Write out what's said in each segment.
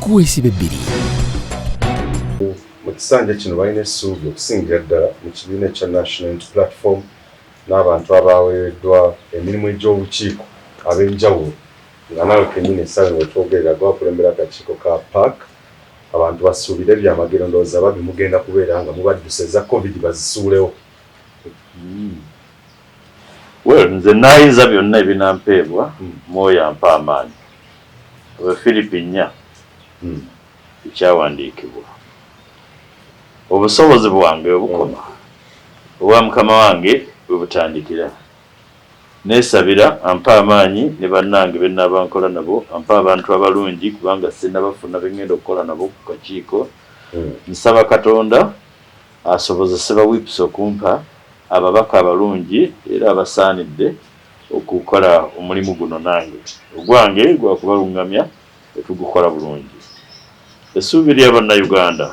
kuweesiba ebbiri. Mu kisanja kino balina essuubi okusingira ddala mu kibiina ekya National Unity Platform n'abantu abaweereddwa emirimu egy'obukiiko ab'enjawulo nga nawe kennyini essaawa we twogerera gwakulembera akakiiko ka PAC abantu basuubira ebyamagero ndowooza babimugenda kubeera nga mubaddusa eza COVID bazisuulewo. Well, nze naayinza byonna ebinampeebwa Mwoyo ampa amaanyi oba Philip nnya ekyawandiikibwa obusobozi bwange obukoma obwa mukama wange bwe butandikira neesabira ampa amaanyi ne bannange be nnaaba nkola nabo ampa abantu abalungi kubanga sinnabafuna be ngenda okukola nabo ku kakiiko nsaba Katonda asobozese ba whips okumpa ababaka abalungi era abasaanidde okukola omulimu guno nange ogwange gwa kubalungamya etugukola bulungi. Essuubi ly'Abannayuganda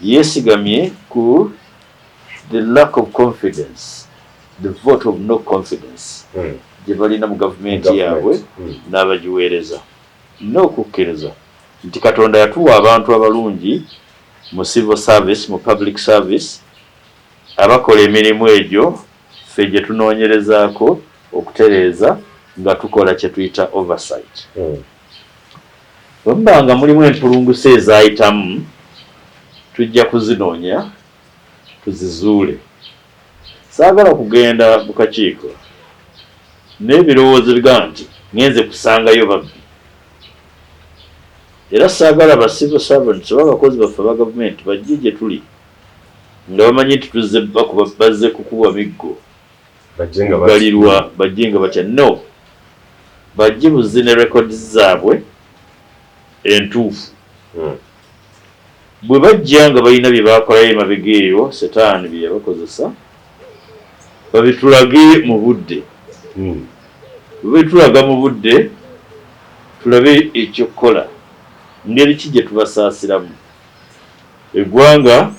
yeesigamye ku the lack of confidence, the vote of no confidence gye balina mu gavumenti yaabwe n'abagiweereza n'okukkiriza nti Katonda yatuwa abantu abalungi mu civil service, mu public service abakola emirimu egyo ffe gye tunoonyerezaako okutereeza nga tukola kye tuyita oversight. Bwe nga mulimu empulungusa ezaayitamu tujja kuzinoonya tuzizuule. Saagala kugenda mu kakiiko n'ebirowoozo biga nti ngenze kusangayo babbi era saagala ba civil servants oba abakozi baffe aba gavumenti bajje gye tuli nga bamanyi nti tuzze bazze kukuba miggo galirwa bajje nga batya no bajje buzzi ne records zaabwe entuufu. Bwe bajja nga balina bye baakolayo emabega eyo setaani bye yabakozesa babitulage mu budde. Bwe bitulaga mu budde tulabe ekyokukola ngeri ki gye tubasaasiramu eggwanga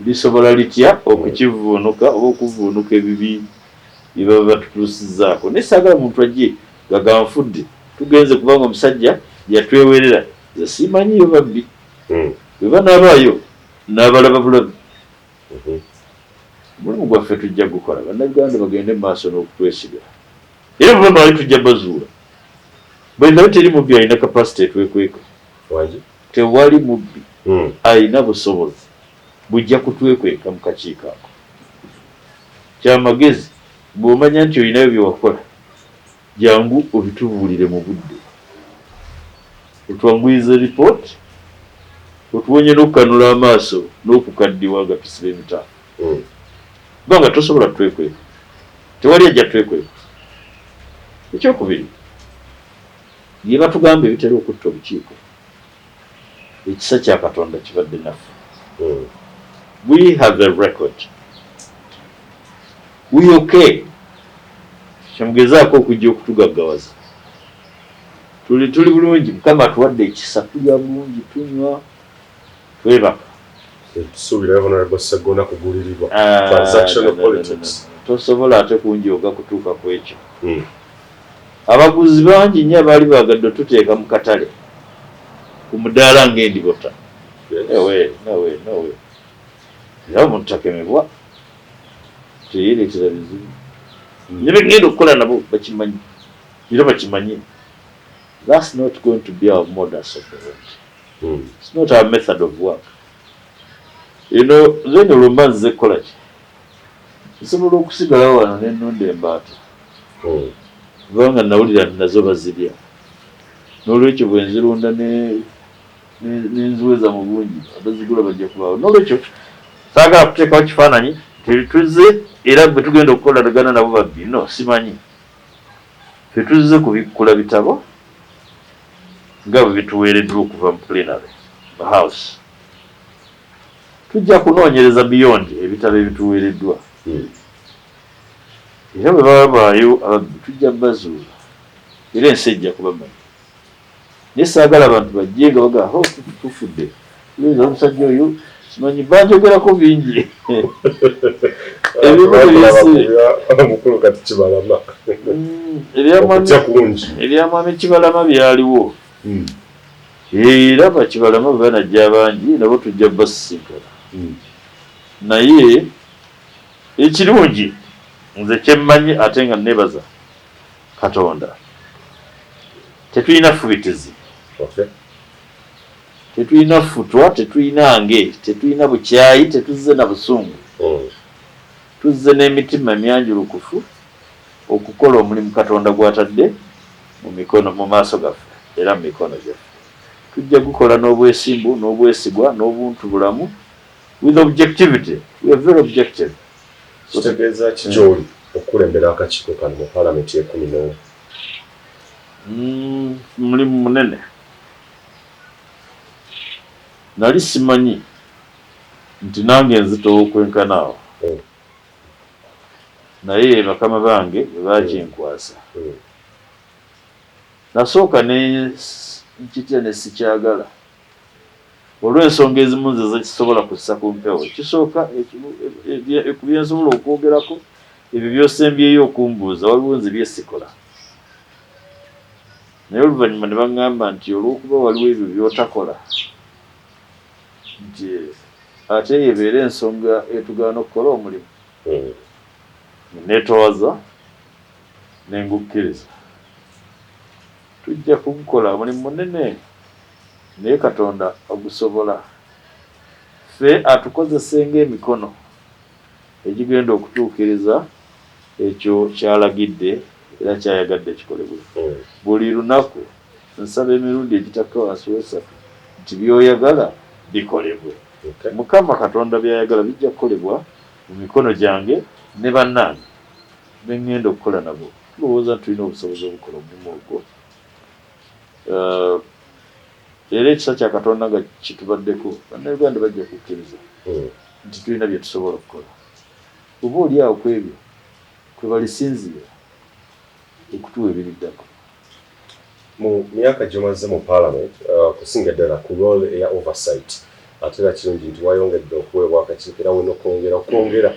lisobola litya okukivuunuka oba okuvuunuka ebibi bye baba batutuusizzaako. Naye saagala muntu ajje nga ganfudde tugenze kubanga omusajja yatwewerera ze simanyiyo babbi bwe banaabaayo n'abalaba bulabi. Omulimu gwaffe tujja gukola bannayuganda bagende mu maaso n'okutwesiga era bwe bamala tujja bazuula bwendabe teri mubbi alina kapasite etwekweka tewali mubbi alina busobozi bujja kutwekweka mu kakiiko ako. Kyamagezi bw'omanya nti olinayo bye wakola jangu obitubuulire mu budde otwanguyize ripooti otuwonye n'okukanula amaaso n'okukaddiwa nga tusiba emitaafu kubanga tosobola twekweka tewali ajja twekweka. Ekyokubiri bye batugamba ebitera okutta obukiiko ekisa kya Katonda kibadde naffe. We have a record. We okay. Kyamugezaako okujja okutugaggawaza tuli bulungi Mukama atuwadde ekisa tulya bulungi tunywa twebaka tusuubira Honorable Sseggona kugulirirwa transactional politics tosobola ate kunjooga kutuuka ku ekyo. Abaguzi bangi nnyo abaali baagadde tuteeka mu katale ku mudaala ng'endibota nawe era omuntu takemebwa teyeeretera bizibu ne begenda okukola nabo bakimanyi era bakimanyi. That's not going to be our modus operandi. It's not our method of work. Zeno lumba nze kukola ki nsobola okusigalawo wano n'ennunda embaata kubanga nawulira nazo bazirya n'olwekyo bwe nzirunda n'enziweza mu bungi abazigula bajja kubaawo. N'olwekyo saagala kuteekawo kifaananyi tuzze era bwe tugenda okukola dagana nabo babbi no simanyi ffe tuzze kubikkula bitabo nga bwe bituweereddwa okuva mu plenary mu house. Tujja kunoonyereza beyond ebitabo ebituweereddwa era bwe baba baayo ababbi tujja bazuula era ensi ejja kubamanyi. Naye saagala abantu bajje nga bagaa tufudde leza omusajja oyo simanyi banjogerako bingi mukulu kati kibalama ebyamwami kibalama byaliwo era bakibalama banajja bangi nabo tujja basisinkana naye ekirungi nze kyemmanyi ate nga nebaza Katonda tetulina fubitizi tetulina futwa tetulina nge tetulina bukyayi tetuzze na busungu tuzze n'emitima myanjulukufu okukola omulimu Katonda gwatadde mu maaso gaffe era mu mikono gyaffe tujja gukola n'obwesimbu n'obwesigwa n'obuntu bulamu with objectivity. We are very objective. Kitegeeza kikyoli okulembera akakiiko kano mu Paalamenti y'e11. Mulimu munene. Nali simanyi nti nange nzitowa okwenkana awo. Naye bakama bange bakinkwasa. Nasooka ne nkitya ne sikyagala. Olw'ensonga ezimu nze zisobola kussa ku mpewo. Kisooka ebyensobola okwogerako ebyo byosembyeyo okumbuuza waliwo nze byesikola. Naye oluvannyuma ne baŋŋamba nti olw'okuba waliwo ebyo by'otakola nti ate yebeera ensonga etugaana okukola omulimu. Neetoowaza ne ngukkiriza. Tujja kugukola omulimu munene naye Katonda ogusobola. Ffe atukozese ng'emikono egigenda okutuukiriza ekyo kyalagidde era kyayagadde kikolebwe. Buli lunaku nsaba emirundi egitaka wansi w'esatu nti by'oyagala bikolebwe. Mukama Katonda by'ayagala bijja kukolebwa mu mikono gyange ne bannange be ŋŋenda okukola nabo. Tulowooza tulina obusobozi obukola omulimu ogwo. Era ekisa kya Katonda nga kitubaddeko bannayuganda bajja kukkiriza nti tulina bye tusobola okukola. Oba oli awo ku ebyo kwe balisinziira okutuwa ebiriddako. Mu myaka gy'omaze mu Parliament kusinga ddala ku role eya oversight ate era kirungi nti wayongedde okuweebwa akakiiko era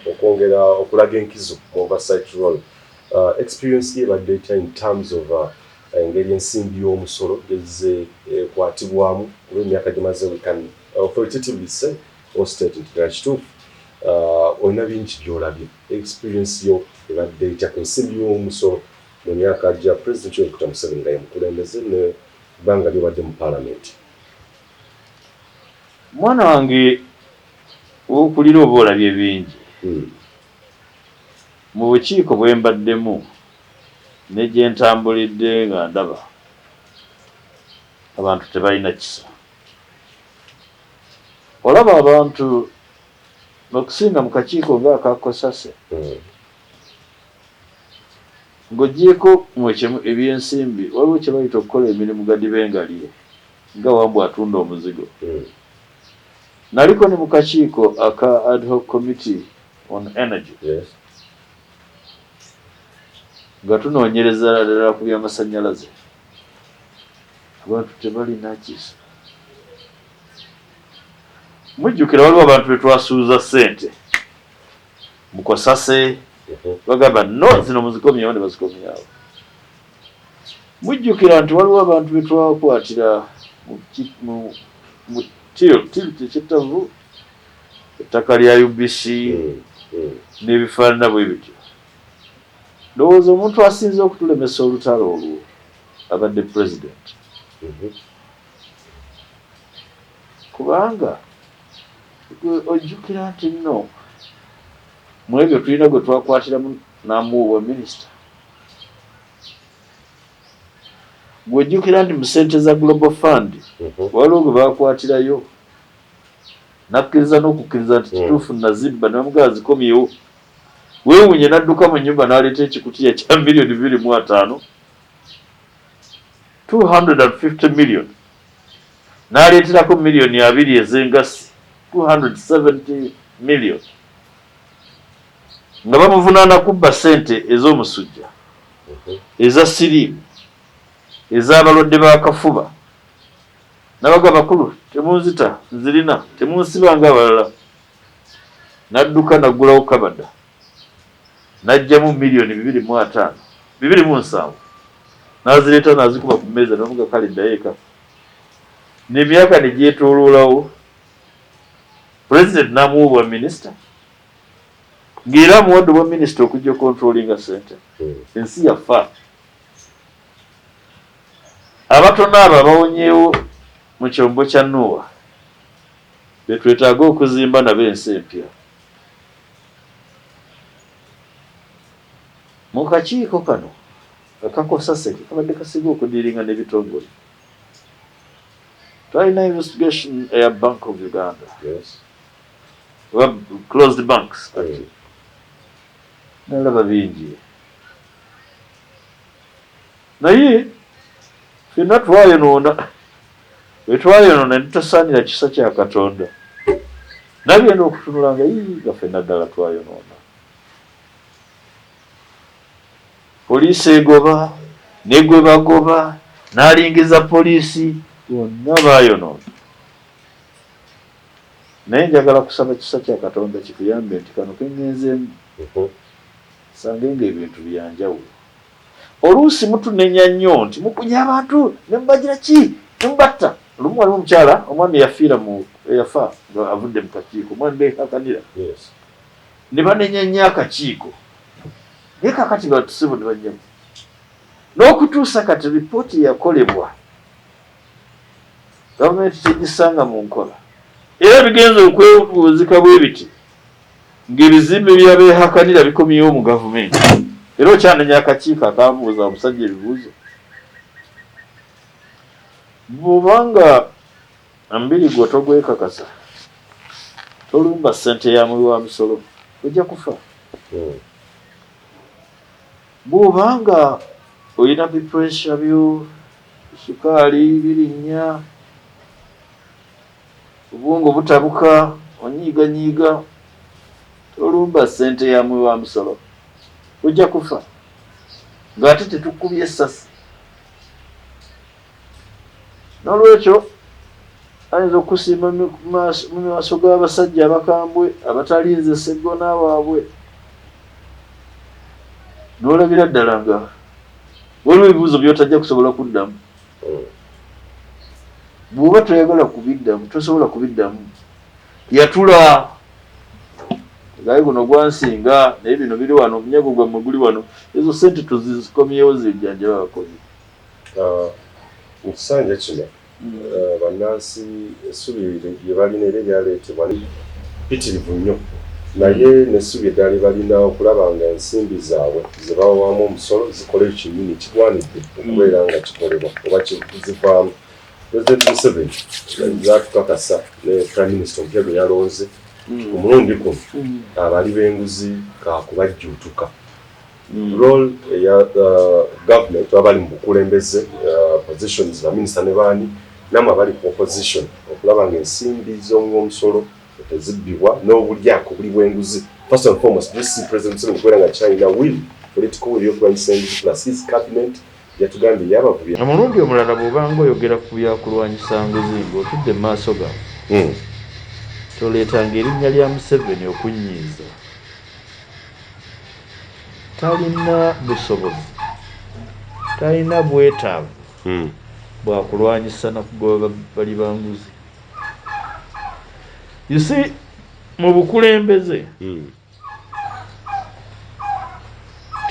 okwongera okulaga enkizo mu oversight role. Experience ye badde etya in terms of engeri ensimbi y'omusolo gezze ekwatibwamu olw'emyaka gy'omaze we can authoritatively say or state nti ddala kituufu olina bingi by'olabye. Experience yo ebadde etya ku nsimbi y'omusolo mu myaka gya President Yoweri Kaguta Museveni nga yemukulembeze ne bbanga ly'obadde mu Paalamenti? Mwana wange okulira oba olabye bingi. Mu bukiiko bwe mbaddemu ne gye ntambulidde nga ndaba abantu tebalina kisa. Olaba abantu okusinga mu kakiiko ng'aka Kosase ng'oggyeko ebyensimbi waliwo kye bayita okukola emirimu gadi b'engaliye nga Wambwa atunda omuzigo. Naliko ne mu kakiiko aka ad hoc committee on energy. Nga tunoonyereza ddala ku by'amasannyalaze. Abantu tebalina kisa. Mujjukira waliwo abantu be twasuuza ssente mu Kosase bagamba no zino muzikomyewo ne bazikomyawo. Mujjukira nti waliwo abantu be twakwatira mu tilt eky'ettavu ettaka lya UBC n'ebifaanana bwe bityo. Ndowooza omuntu asinze okutulemesa olutalo olwo abadde president. Kubanga ojjukira nti nno mu ebyo tulina gwe twakwatiramu n'amuwa minisita. Gw'ojjukira nti mu ssente za Global Fund waliwo gwe baakwatirayo nakkiriza n'okukkiriza nti kituufu nazibba ne bamugamba zikomyewo. Weewunye n'adduka mu nnyumba n'aleeta ekikutiya kya miliyoni 2.5 250 million n'aleeterako miliyoni 2 ez'engassi 270 million nga bamuvunaana kubba ssente ez'omusujja eza siriimu ez'abalwadde b'akafuba n'abaga bakulu temunzita nzirina temunsiba ng'abalala. N'adduka n'aggulawo kabada n'ajjamu miliyoni 2.7 n'azireeta n'azikuba ku mmeeza n'amuga kale ddayo eka. n'emyaka ne gyetooloolawo president n'amuwa minisita ng'era amuwadde bwa minisita okujja controllinga center ensi yafa abatono abo abawonyeewo mu kyombo kya Noah betwetaaga okuzimba nabo ensi empya mu kakiiko kano akakosaseke kabadde kasiga okudiiringa n'ebitongole twalina investigation eya Bank of Uganda closed banks nalaba bingi naye ffenna twayonoona bwe netutasaanira kisa kya Katonda nagenda okutunula nga nga ffenna ddala twayonoona poliisi egoba negwe bagoba n'alingiza poliisi bonna baayonoona naye njagala kusaba kisa kya Katonda kituyambe nti kano kengenzeemu sange ng'ebintu byanjawulo oluusi mutunenya nnyo nti mukunya abantu ne mubagira ki ne mubatta lumu waliwo omukyala omwami eyafa nga avudde mu kakiiko omwami beekakanira ne banenya nnyo akakiiko naye kakati batusibu ne bajjamu n'okutuusa kati ripooti yakolebwa gavumenti tegisanga mu nkola era bigenze okwebuuzika bwe biti ng'ebizimbe byabeehakanira bikomyewo mu gavumenti era okyanenya akakiiko akabuuza omusajja ebibuuzo bw'obanga mbiri gwe togwekakasa tolumba ssente ya muwi wa misolo ojja kufa bw'obanga olina bipuresha byo sukaali birinnya obwongo butabuka onyiiganyiiga tolumba ssente ya muwi wa misolo ojja kufa ng'ate tetukubye essasi n'olwekyo ayinza okusiima mu maaso g'abasajja abakambwe abatalinze seggona waabwe n'olabira ddala nga waliwo ebibuuzo by'otajja kusobola kuddamu bw'oba toyagala kubiddamu tosobola kubiddamu yatula gaye guno gwansinga naye bino biri wano omunyago gwammwe guli wano ezo sente tuzikomyewo zijjanjaba abakozi mu kisanja kino bannansi essubi lye balina era eryaleetebwa bitirivu nnyo naye n'essubi eddala balina okulaba nga ensimbi zaabwe ze bawamu omusolo zikola ekinyini kigwanidde okubeera nga kikolebwa oba kizivaamu President Museveni zatukakasa ne Prime Minister ompya gwe yalonze omulundi guno abali b'enguzi kakubajjuutuka role ya government abali mu bukulembeze positions ba minister ne baani namwe abali ku opposition okulaba nga ensimbi z'omusolo tezibbibwa n'obulyako buli bw'enguzi. First and foremost, this President Museveni kubeera nga China will political will yokulwanyisa enguzi plus his cabinet yatugambye yabavubi omulundi omulala bw'obanga oyogera ku byakulwanyisa nguzi ng'otudde mu maaso gawe toleetanga erinnya lya Museveni okunyiiza. Talina busobozi, talina bwetaavu bwakulwanyisa na kugoba bali banguzi. You see, mu bukulembeze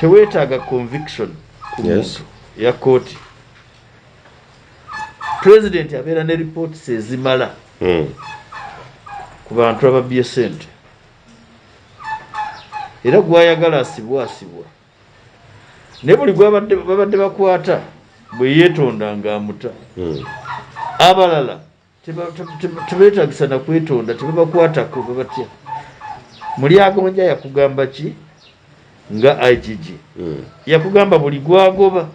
teweetaaga conviction ku muntu ya kooti. President abeera ne reports ezimala ku bantu ababbye ssente era gwayagala asibwa ne buli babadde bakwata bwe yeetonda ng'amuta. Abalala tebeetagisa na kwetonda, tebabakwatako babatya. Mulyagonja yakugamba ki nga IGG yakugamba buli gwagoba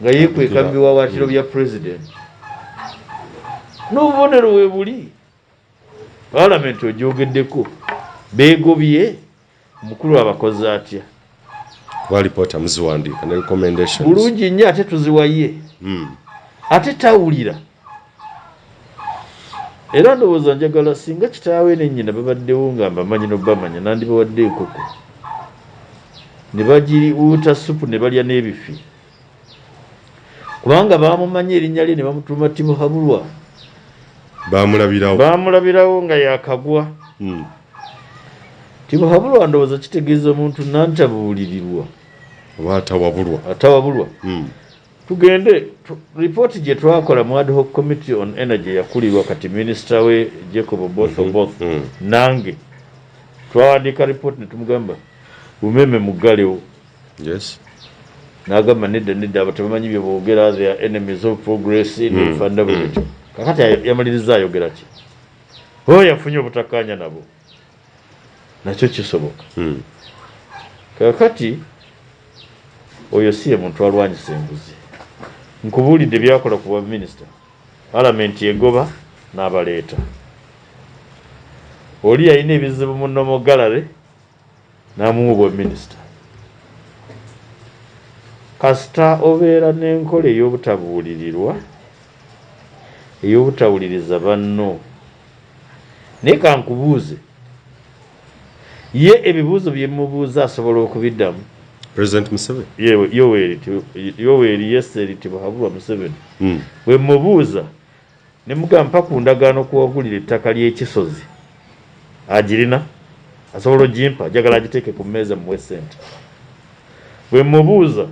nga yeekweka mu biwawaatiro bya president n'obubonero we buli palamenti ogyogeddeko beegobye omukulu abakozi atya walipoota muziwandiika ne recommendations bulungi nnyo ate tuziwaye ate tawulira. Era ndowooza njagala singa kitaawe ne nnyina babaddewo nga mbamanyi n'obamanya nandibawadde enkoko ne bagiriwuuta supu ne balya n'ebifi kubanga baamumanya erinnya lye ne bamutuuma Timuhabulwa bamulabirawo nga yakagwa tibuhabulwa ndowooza kitegeeza omuntu nantabuulirirwa oba atawabulwa tugende ripooti gye twakola mu ad hoc committee on energy yakulirwa kati minisita we Jacob Oboth nange twawandiika ripooti ne tumugamba umeme muggalewo n'agamba nedda abo tebamanyi bye boogera they are enemies of progress nebifanda bwetyo kakati yamaliriza ayogera ki oyo yafunye obutakkaanya nabo nakyo kisoboka kakati oyo si ye muntu alwanyisa embuzi nkubuulidde byakola ku bwaminisita palamenti egoba n'abaleeta oli yalina ebizibu mu nomogalale n'amuwa bwaminisita kasita obeera n'enkola ey'obutabuulirirwa ey'obutawuliriza banno naye kankubuuze ye ebibuuzo bye mubuuza asobola okubiddamu President Museveni Yoweri Yeseri Tibuhaburwa Museveni bwe mubuuza ne mugamba ku ndagaano kuwagulira ettaka ly'ekisozi agirina asobola ogimpa jagala agiteeke ku mmeeza muwe ssente bwe mubuuza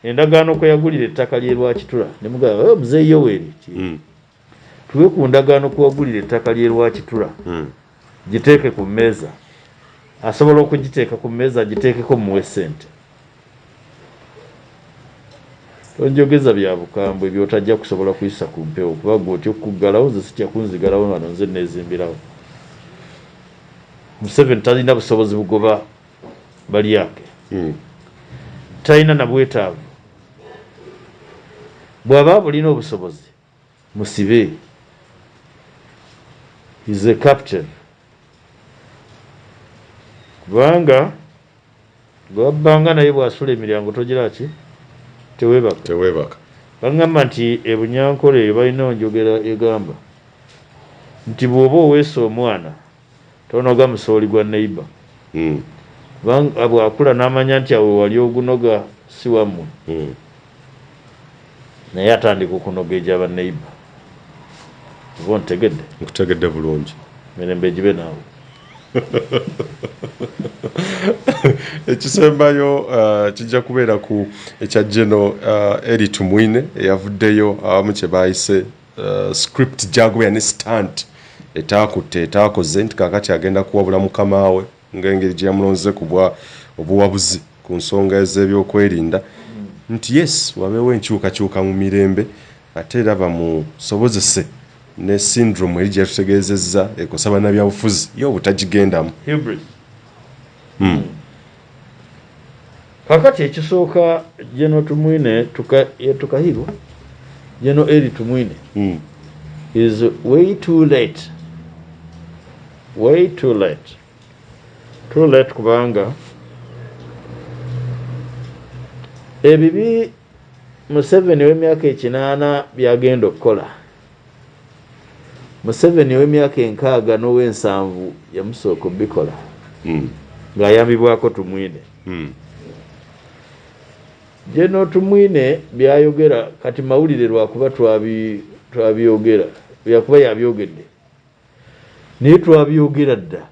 endagaano kwe yagulira ettaka ly'e Lwakitula ne mugamba muzeeyi Yoweri tuwe ku ndagaano kuwagulira ettaka ly'e Lwakitula giteeke ku mmeeza asobola okugiteeka ku mmeeza agiteekeko muwe ssente tonjogeza bya bukambwe byotajja kusobola kuyisa ku mpewo kuba gwe otya okuggalawo ze sitya kunzigalawo wano nze neezimbirawo Museveni talina busobozi bugoba bali yake talina na bwetaavu bw'aba bulina obusobozi musibe is a captain kubanga bwabbanga naye bwasula emiryango togira ki tewebaka baŋŋamba nti ebunyankole eyo balina onjogera egamba nti bw'oba oweesa omwana tonoga musooli gwa neiba bwakula n'amanya nti awe wali ogunoga si wammwe naye atandika okunoga egyaba neiba oba nkutegedde bulungi mirembe gibe naawe ekisembayo kijja kubeera ku ekya General Eli Tumwine eyavuddeyo awamu kye baayise script gyagobera ne stunt etaakoze nti kaakati agenda kuwabula mukama we ng'engeri gye yamulonze ku obuwabuzi ku nsonga ez'ebyokwerinda nti yes wabeewo enkyukakyuka mu mirembe ate era bamusobozese ne syndrome eri gye yatutegeezezza ekosa bannabyabufuzi ye obutagigendamu kakati ekisooka General Tumwine tukahirwa General Eli Tumwine is way too late kubanga ebibi Museveni w'emyaka 8 byagenda okukola Museveni w'emyaka 6 n'ow'ensanvu yamusooka obikola ng'ayambibwako Tumwine General Tumwine byayogera kati mawulire lwakuba twabyogera byakuba yabyogedde naye twabyogera dda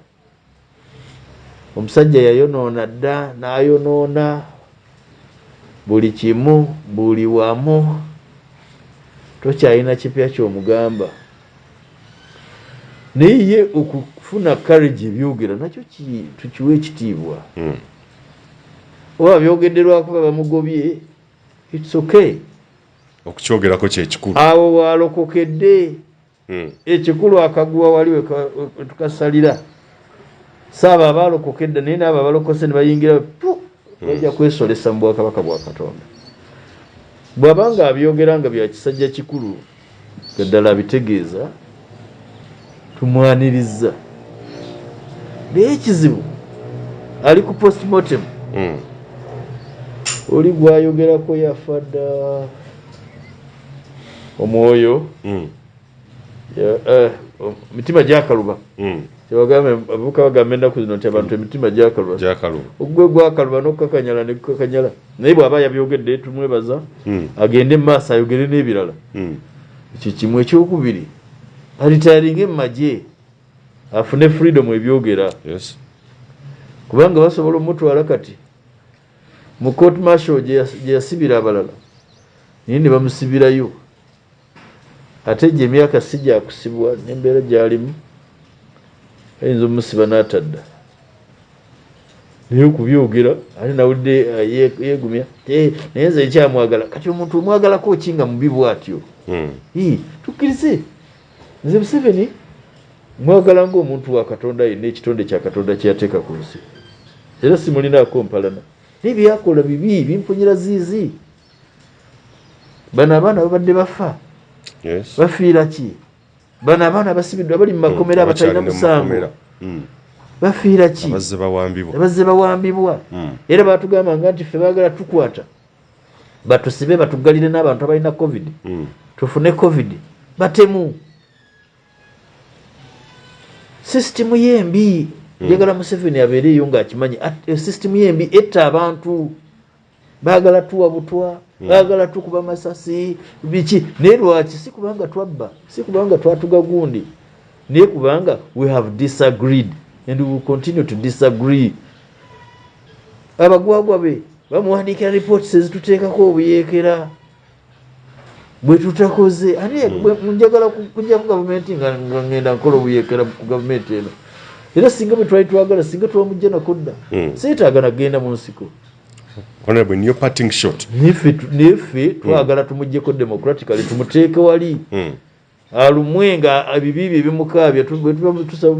omusajja yayonoona dda n'ayonoona buli kimu buli wamu tokyalina kipya ky'omugamba naye ye okufuna courage ebyogera nakyo tukiwa ekitiibwa oba byogedde lwakuba bamugobye it's okay okukyogerako kyekikulu awo walokokedde ekikulu akaguwa wali we tukasalira saaba abalokokedde naye naabo abalokose ne bayingira bajja kwesolesa mu bwakabaka bwa Katonda bw'abanga abyogera nga bya kisajja kikulu gaddala abitegeeza tumwaniriza naye ekizibu ali ku postmortem oli gwayogerako yafa dda omwoyo mitima gyakaluba abavubuka bagamba ennaku zino nti abantu emitima gyakaluba ogwe gwakaluba n'okukakanyala ne kukakanyala naye bw'aba yabyogedde tumwebaza agende mu maaso ayogere n'ebirala ekyo kimu. Ekyokubiri alitaringe maje afune freedom ebyogera Yes. kubanga basobola omutwala kati mu court martial gye yasibira abalala nini bamusibirayo ate gye emyaka si gyakusibwa n'embeera gy'alimu ayinza omusiba n'atadda naye okubyogera ate nawulidde yeegumya naye nze ekyamwagala kati omuntu omwagalako kinga mubi bw'atyo tukkirize nze Museveni mwagala ng'omuntu wa Katonda yenna ekitonde kya Katonda kye yateeka ku nsi era simulinaako mpalana naye byakola bibi bimpunyira ziizi bano abaana babadde bafa bafiira ki bano abaana basibiddwa bali mu makomera abatalina musango bafiira ki abazze bawambibwa era batugambanga nti ffe baagala tukwata batusibe batugalire n'abantu abalina covid tufune covid batemu sisitimu yembi njagala Museveni abeereyo ng'akimanyi sisitimu yembi etta abantu baagala tuwa butwa baagala tukuba masasi biki naye lwaki si kubanga twabba si kubanga twatuga gundi naye kubanga we have disagreed and we will continue to disagree abagwagwa be bamuwandiikira reports ezituteekako obuyeekera bwe tutakoze ani njagala kujja ku gavumenti nga ngenda nkola obuyeekera ku gavumenti eno era singa bwe twali twagala singa twamujja nakodda seetaaga nagenda mu nsiko Honorable, in your parting shot. Niffe twagala tumujjeko democratically tumuteeke wali alumwe nga ebibi bye bimukaabya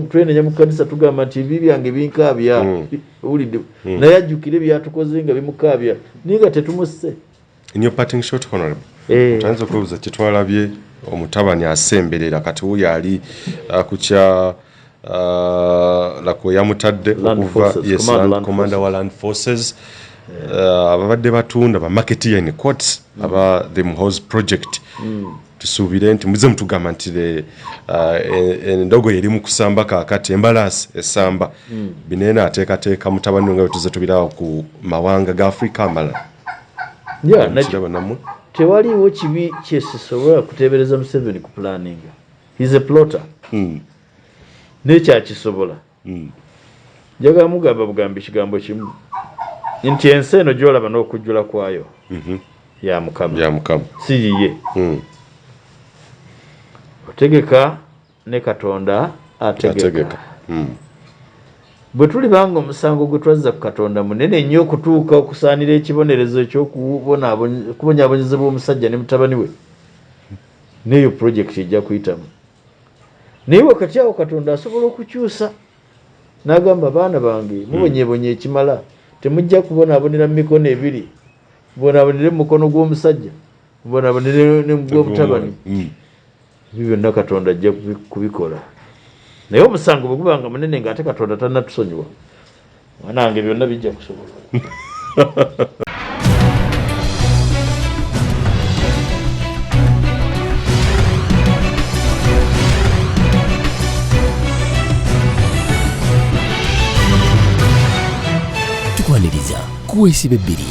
twenenya mu kanisa tugamba nti ebibi byange binkaabya owulidde naye ajjukire byatukoze nga bimukaabya naye nga tetumusse. In your parting shot, Honorable, tuyinza okwebuuza kye twalabye omutabani asemberera kati wuyo ali kukya lako yamutadde okuva commander wa land forces ababadde batunda ba marketing quotes aba the Muhoozi project tusuubire nti muze mutugamba nti endogo yeri mu kusamba kaakati embalasi esamba binene ateekateeka mutabani nga tuze tubirawo ku mawanga ga Africa amalala tewaliwo kibi kyesisobola kuteebereza Museveni ku planning. He's a plotter. Nekyakisobola njagala mugamba bugambi kigambo kimu nti ensi eno gy'olaba n'okujjula kwayo ya Mukama si yiye otegeka ne Katonda ategeka bwe tulibanga omusango gwe twazza ku Katonda munene nnyo okutuuka okusaanira ekibonerezo eky'okubonyaabonyezebwa omusajja ne mutabani we n'eyo purojekiti ejja kuyitamu naye wakati awo Katonda asobola okukyusa n'agamba baana bange mubonyeebonye ekimala temujja kubonaabonera mu mikono ebiri mubonaabonere mu mukono gw'omusajja mubonaabonere ne gw'omutabani ebyo byonna Katonda ajja kubikola naye omusango bwe gubanga munene ng'ate Katonda tannatusonyiwa wanange byonna bijja kusobola. Tukwaniriza kuweesiba ebbiri